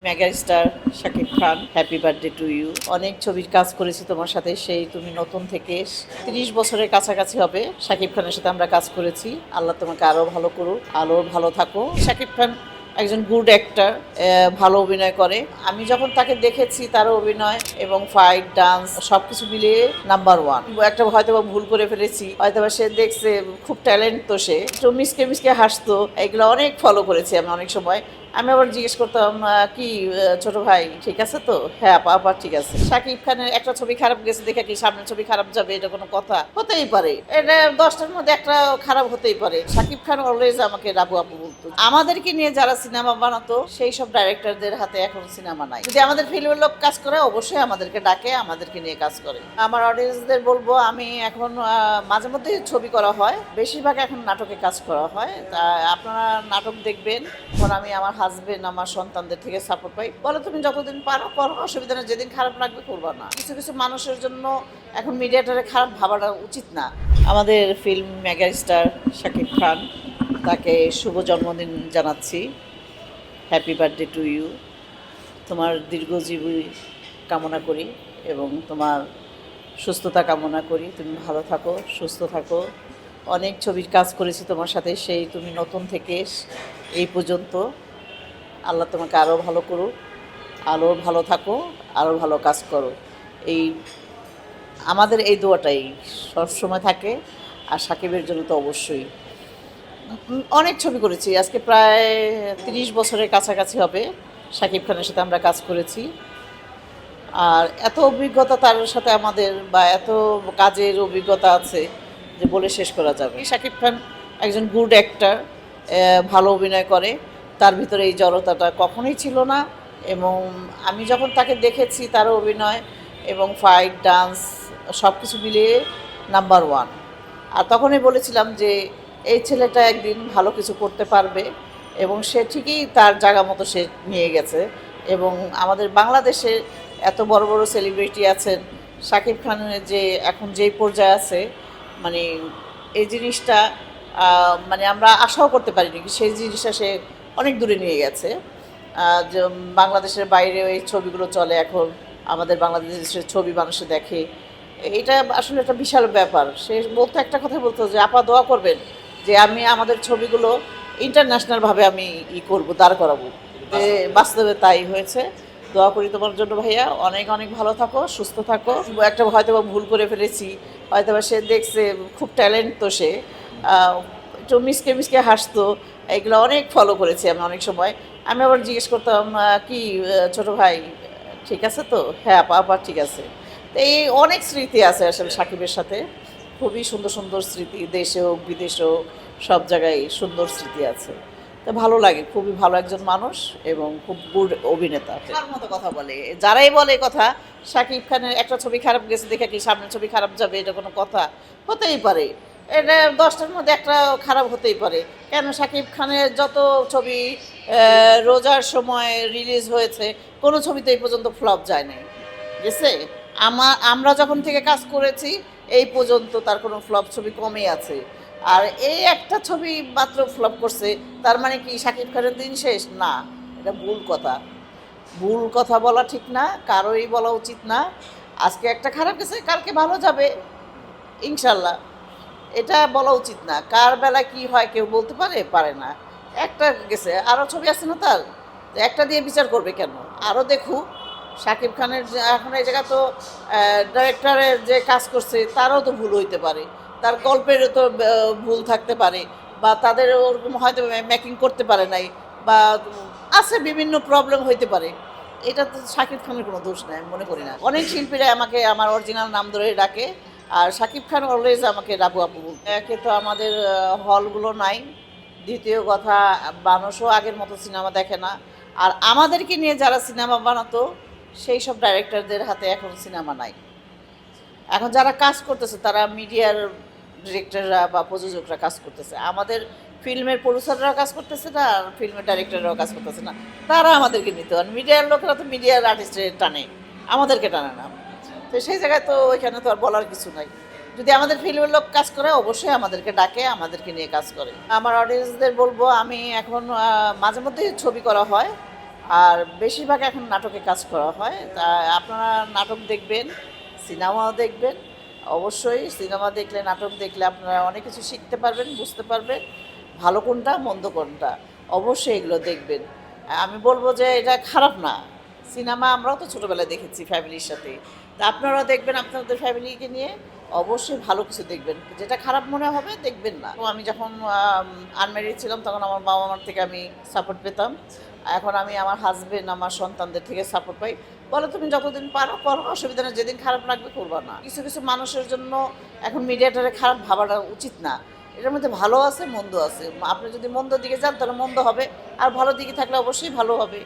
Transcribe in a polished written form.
Mega star Shakib Khan, happy birthday to you. অনেক ছবির কাজ করেছি তোমার সাথে, সেই তুমি নতুন থেকে 30 বছরের কাছাকাছি হবে শাকিব খানের সাথে আমরা কাজ করেছি। আল্লাহ তোমাকে আরো ভালো করুক, আরো ভালো থাকো। শাকিব খান একজন গুড অ্যাক্টর, ভালো অভিনয় করে। আমি যখন তাকে দেখেছি তার অভিনয় এবং ফাইট, ডান্স সবকিছু মিলিয়ে নাম্বার ওয়ান। একটা হয়তো বা ভুল করে ফেলেছি, হয়তো বা সে দেখছে খুব ট্যালেন্ট, তো সে একটু মিসকে মিসকে হাসতো, এগুলো অনেক ফলো করেছি আমি অনেক সময়। আমি আবার জিজ্ঞেস করতাম, কি ছোট ভাই ঠিক আছে তো? হ্যাঁ আপা, আপা ঠিক আছে। শাকিব খানের একটা ছবি খারাপ গেছে দেখে কি সামনের ছবি খারাপ যাবে? এটা কোনো কথা? হতেই পারে, এটা 10টার মধ্যে একটা খারাপ হতেই পারে। শাকিব খান অলওয়েজ আমাকে রাবু আপু বলতো। আমাদেরকে নিয়ে যারা সিনেমা বানাতো সেই সব ডাইরেক্টরদের হাতে এখন সিনেমা নাই। যদি আমাদের ফিল্মের লোক কাজ করে অবশ্যই আমাদেরকে ডাকে, আমাদেরকে নিয়ে কাজ করে। আমার অডিয়েন্সদের বলবো, আমি এখন মাঝে মধ্যে ছবি করা হয়, বেশিরভাগ এখন নাটকে কাজ করা হয়। তা আপনারা নাটক দেখবেন। এখন আমি আমার হাজবেন্ড, আমার সন্তানদের থেকে সাপোর্ট পাই। বলো তুমি যতদিন পারো করো, অসুবিধা নেই। যেদিন খারাপ লাগবে করবা না। কিছু কিছু মানুষের জন্য এখন মিডিয়াটারে খারাপ ভাবাটা উচিত না। আমাদের film mega star Shakib Khan, তাকে শুভ জন্মদিন জানাচ্ছি। Happy birthday to you. তোমার দীর্ঘজীবী কামনা করি এবং তোমার সুস্থতা কামনা করি। তুমি ভালো থাকো, সুস্থ থাকো। অনেক ছবির কাজ করেছি তোমার সাথে, সেই তুমি নতুন থেকে এই পর্যন্ত। আল্লাহ তোমাকে আরও ভালো করুক, আরও ভালো থাকো, আরও ভালো কাজ করো। এই আমাদের এই দোয়াটাই সবসময় থাকে। আর সাকিবের জন্য তো অবশ্যই। অনেক ছবি করেছি, আজকে প্রায় 30 বছরের কাছাকাছি হবে শাকিব খানের সাথে আমরা কাজ করেছি। আর এত অভিজ্ঞতা তার সাথে আমাদের, বা এত কাজের অভিজ্ঞতা আছে যে বলে শেষ করা যাবে। শাকিব খান একজন গুড অ্যাক্টর, ভালো অভিনয় করে। তার ভিতরে এই জড়তাটা কখনোই ছিল না। এবং আমি যখন তাকে দেখেছি তার অভিনয় এবং ফাইট, ডান্স সব কিছু মিলিয়ে নাম্বার ওয়ান। আর তখনই বলেছিলাম যে এই ছেলেটা একদিন ভালো কিছু করতে পারবে, এবং সে ঠিকই তার জায়গা মতো সে নিয়ে গেছে। এবং আমাদের বাংলাদেশে এত বড় বড় সেলিব্রিটি আছেন, শাকিব খানের যে এখন যেই পর্যায়ে আছে, মানে এই জিনিসটা মানে আমরা আশাও করতে পারিনি। সেই জিনিসটা সে অনেক দূরে নিয়ে গেছে। যে বাংলাদেশের বাইরেও এই ছবিগুলো চলে এখন, আমাদের বাংলাদেশের ছবি মানুষে দেখে। এটা আসলে একটা বিশাল ব্যাপার। সে বলতো, একটা কথা বলতো যে আপা দোয়া করবেন যে আমি আমাদের ছবিগুলো ইন্টারন্যাশনালভাবে আমি করবো, দাঁড় করাবো। বাস্তবে তাই হয়েছে। দোয়া করি তোমার জন্য ভাইয়া। অনেক অনেক ভালো থাকো, সুস্থ থাকো। একটা হয়তো বা ভুল করে ফেলেছি, হয়তো বা সে দেখছে খুব ট্যালেন্ট, তো সে একটু মিসকে মিসকে হাসতো, এগুলো অনেক ফলো করেছি আমি অনেক সময়। আমি আবার জিজ্ঞেস করতাম, কি ছোট ভাই ঠিক আছে তো? হ্যাঁ আপা, আপা ঠিক আছে। তো এই অনেক স্মৃতি আছে আসলে সাকিবের সাথে, খুবই সুন্দর সুন্দর স্মৃতি। দেশে হোক বিদেশে হোক, সব জায়গায় সুন্দর স্মৃতি আছে। তো ভালো লাগে, খুবই ভালো একজন মানুষ এবং খুব গুড অভিনেতা। তার মতো কথা বলে, যারাই বলে কথা শাকিব খানের একটা ছবি খারাপ গেছে দেখে কি সামনের ছবি খারাপ যাবে? এটা কোনো কথা? হতেই পারে, এটা 10টার মধ্যে একটা খারাপ হতেই পারে। কেন? শাকিব খানের যত ছবি রোজার সময় রিলিজ হয়েছে, কোনো ছবিতে এই পর্যন্ত ফ্লপ যায় নাই, গেছে। আমরা যখন থেকে কাজ করেছি এই পর্যন্ত তার কোনো ফ্লপ ছবি কমই আছে। আর এই একটা ছবি মাত্র ফ্লপ করছে, তার মানে কি শাকিব খানের দিন শেষ? না, এটা ভুল কথা। ভুল কথা বলা ঠিক না, কারোই বলা উচিত না। আজকে একটা খারাপ গেছে, কালকে ভালো যাবে ইনশাল্লাহ, এটা বলা উচিত না। কার বেলা কি হয় কেউ বলতে পারে? পারে না। একটা গেছে, আরও ছবি আছে না তার, একটা দিয়ে বিচার করবে কেন? আরও দেখুক। শাকিব খানের এখন এই জায়গা তো ডাইরেক্টরের যে কাজ করছে তারও তো ভুল হইতে পারে, তার গল্পেরও তো ভুল থাকতে পারে, বা তাদের ওরকম হয়তো মেকিং করতে পারে নাই, বা আছে বিভিন্ন প্রবলেম হইতে পারে। এটা তো শাকিব খানের কোনো দোষ নাই, আমি মনে করি না। অনেক শিল্পীরা আমাকে আমার অরিজিনাল নাম ধরে ডাকে, আর শাকিব খান অলওয়েজ আমাকে রাবু আপু বলতো। একে তো আমাদের হলগুলো নাই, দ্বিতীয় কথা মানুষও আগের মতো সিনেমা দেখে না। আর আমাদেরকে নিয়ে যারা সিনেমা বানাতো সেই সব ডাইরেক্টরদের হাতে এখন সিনেমা নাই। এখন যারা কাজ করতেছে তারা মিডিয়ার ডিরেক্টররা বা প্রযোজকরা কাজ করতেছে, আমাদের ফিল্মের প্রডিউসাররাও কাজ করতেছে না, আর ফিল্মের ডাইরেক্টররাও কাজ করতেছে না। তারা আমাদেরকে নিত, আর মিডিয়ার লোকেরা তো মিডিয়ার আর্টিস্টের টানে, আমাদেরকে টানে না। তো সেই জায়গায় তো ওইখানে তো আর বলার কিছু নাই। যদি আমাদের ফিল্মের লোক কাজ করে অবশ্যই আমাদেরকে ডাকে, আমাদেরকে নিয়ে কাজ করে। আমার অডিয়েন্সদের বলবো, আমি এখন মাঝে মধ্যেই ছবি করা হয়, আর বেশিরভাগ এখন নাটকে কাজ করা হয়। তা আপনারা নাটক দেখবেন, সিনেমাও দেখবেন। অবশ্যই সিনেমা দেখলে, নাটক দেখলে আপনারা অনেক কিছু শিখতে পারবেন, বুঝতে পারবেন ভালো কোনটা, মন্দ কোনটা। অবশ্যই এগুলো দেখবেন। আমি বলব যে এটা খারাপ না। সিনেমা আমরাও তো ছোটোবেলায় দেখেছি ফ্যামিলির সাথে। তা আপনারাও দেখবেন আপনাদের ফ্যামিলিকে নিয়ে। অবশ্যই ভালো কিছু দেখবেন। যেটা খারাপ মনে হবে দেখবেন না। তো আমি যখন আনম্যারিড ছিলাম তখন আমার বাবা-মার থেকে আমি সাপোর্ট পেতাম। এখন আমি আমার হাসব্যান্ড, আমার সন্তানদের থেকে সাপোর্ট পাই। বলো তুমি যতদিন পারো করো, অসুবিধা নেই। যেদিন খারাপ লাগবে করবা না। কিছু কিছু মানুষের জন্য এখন মিডিয়াটারে খারাপ ভাবাটা উচিত না। এটার মধ্যে ভালো আছে, মন্দ আছে। আপনি যদি মন্দ দিকে যান তাহলে মন্দ হবে, আর ভালো দিকে থাকলে অবশ্যই ভালো হবে।